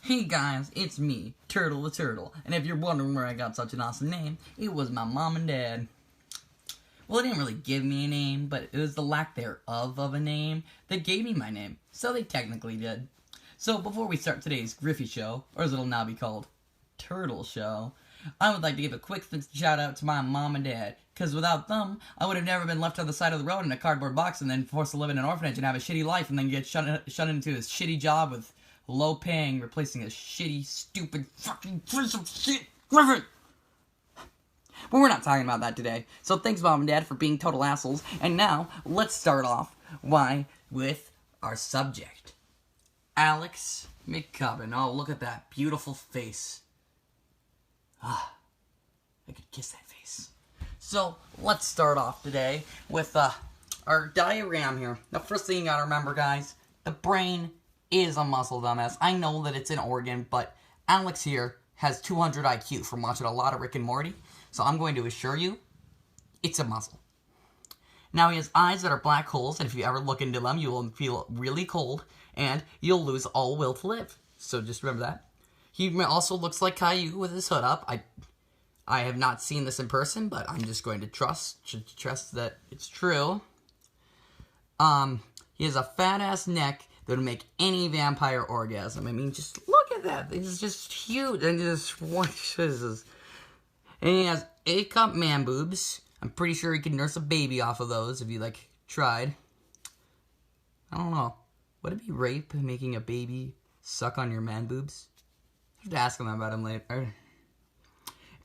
Hey guys, it's me, Turtle the Turtle, and if you're wondering where I got such an awesome name, it was my mom and dad. Well, they didn't really give me a name, but it was the lack thereof of a name that gave me my name, so they technically did. So before we start today's Griffey Show, or as it'll now be called, Turtle Show, I would like to give a quick shout out to my mom and dad, because without them, I would have never been left on the side of the road in a cardboard box and then forced to live in an orphanage and have a shitty life and then get shut into a shitty job with low paying, replacing a shitty, stupid, fucking piece of shit Griffin. But we're not talking about that today. So thanks, Mom and Dad, for being total assholes. And now, let's start off, with our subject. Alex McCubbin. Oh, look at that beautiful face. I could kiss that face. So, let's start off today with, our diagram here. The first thing you gotta remember, guys, the brain is a muscle, dumbass. I know that it's an organ, but Alex here has 200 IQ from watching a lot of Rick and Morty, so I'm going to assure you, it's a muscle. Now, he has eyes that are black holes, and if you ever look into them, you will feel really cold, and you'll lose all will to live. So just remember that. He also looks like Caillou with his hood up. I have not seen this in person, but I'm just going to trust that it's true. He has a fat-ass neck that would make any vampire orgasm. I mean, just look at that. It's just huge. And just, what is this? And he has A-cup man boobs. I'm pretty sure he could nurse a baby off of those if you, tried. I don't know. Would it be rape making a baby suck on your man boobs? I have to ask him about him later.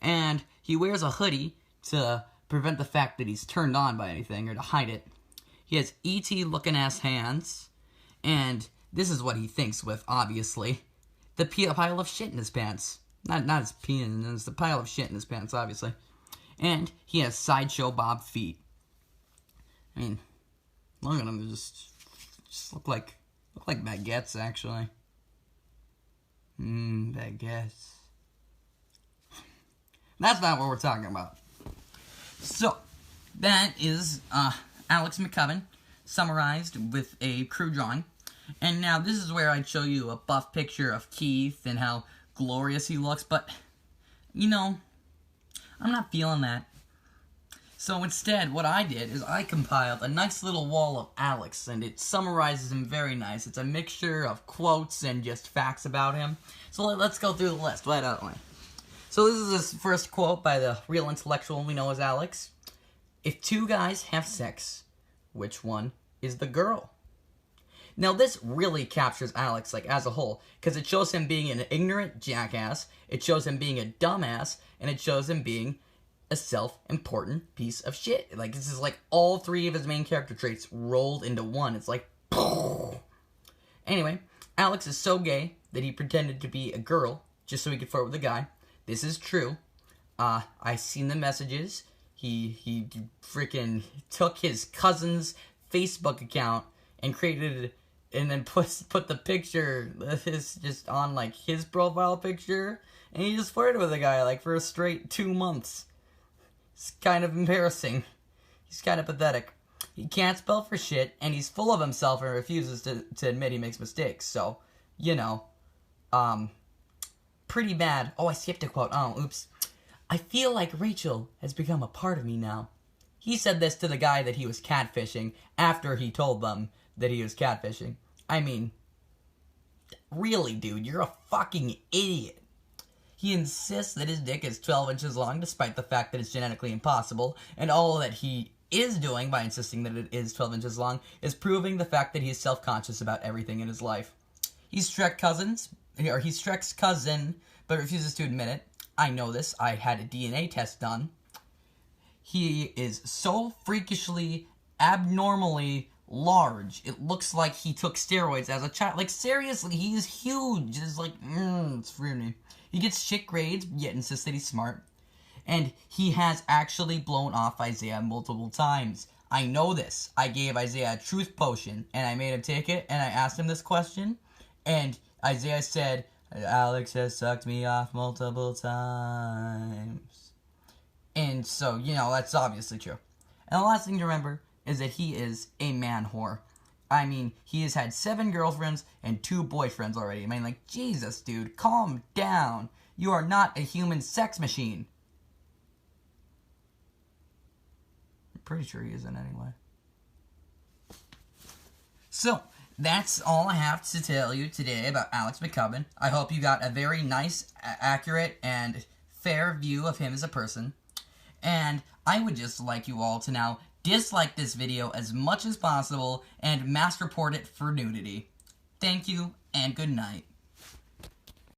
And he wears a hoodie to prevent the fact that he's turned on by anything or to hide it. He has E.T. looking ass hands. And this is what he thinks with, obviously, the pile of shit in his pants. Not his penis, it's the pile of shit in his pants, obviously. And he has Sideshow Bob feet. I mean, look at him, they just look like baguettes, actually. Baguettes. That's not what we're talking about. So, that is Alex McCubbin, summarized with a crew drawing. And now this is where I'd show you a buff picture of Keith and how glorious he looks, but, you know, I'm not feeling that. So instead, what I did is I compiled a nice little wall of Alex, and it summarizes him very nice. It's a mixture of quotes and just facts about him. So let's go through the list right out of the way. So this is his first quote by the real intellectual we know as Alex. If two guys have sex, which one is the girl? Now this really captures Alex, as a whole, because it shows him being an ignorant jackass, it shows him being a dumbass, and it shows him being a self-important piece of shit. This is all three of his main character traits rolled into one. It's Anyway, Alex is so gay that he pretended to be a girl just so he could flirt with a guy. This is true. I've seen the messages. He freaking took his cousin's Facebook account and created, and then put the picture of his just on his profile picture, and he just flirted with a guy for a straight 2 months. It's kind of embarrassing. He's kind of pathetic. He can't spell for shit, and he's full of himself and refuses to admit he makes mistakes. So, you know, pretty bad. Oh, I skipped a quote. Oh, oops. I feel like Rachel has become a part of me now. He said this to the guy that he was catfishing after he told them that he was catfishing. I mean, really, dude, you're a fucking idiot. He insists that his dick is 12 inches long despite the fact that it's genetically impossible, and all that he is doing by insisting that it is 12 inches long is proving the fact that he's self-conscious about everything in his life. He's Shrek's cousin, but refuses to admit it. I know this. I had a DNA test done. He is so freakishly, abnormally large. It looks like he took steroids as a child. Seriously, he is huge. It's it's fruity. He gets shit grades, yet insists that he's smart. And he has actually blown off Isaiah multiple times. I know this. I gave Isaiah a truth potion, and I made him take it, and I asked him this question, and Isaiah said, Alex has sucked me off multiple times. And so, that's obviously true. And the last thing to remember is that he is a man whore. I mean, he has had 7 girlfriends and 2 boyfriends already. I mean, like, Jesus, dude, calm down. You are not a human sex machine. I'm pretty sure he isn't anyway. So, that's all I have to tell you today about Alex McCubbin. I hope you got a very nice, accurate, and fair view of him as a person. And I would just like you all to now dislike this video as much as possible and mass report it for nudity. Thank you, and good night.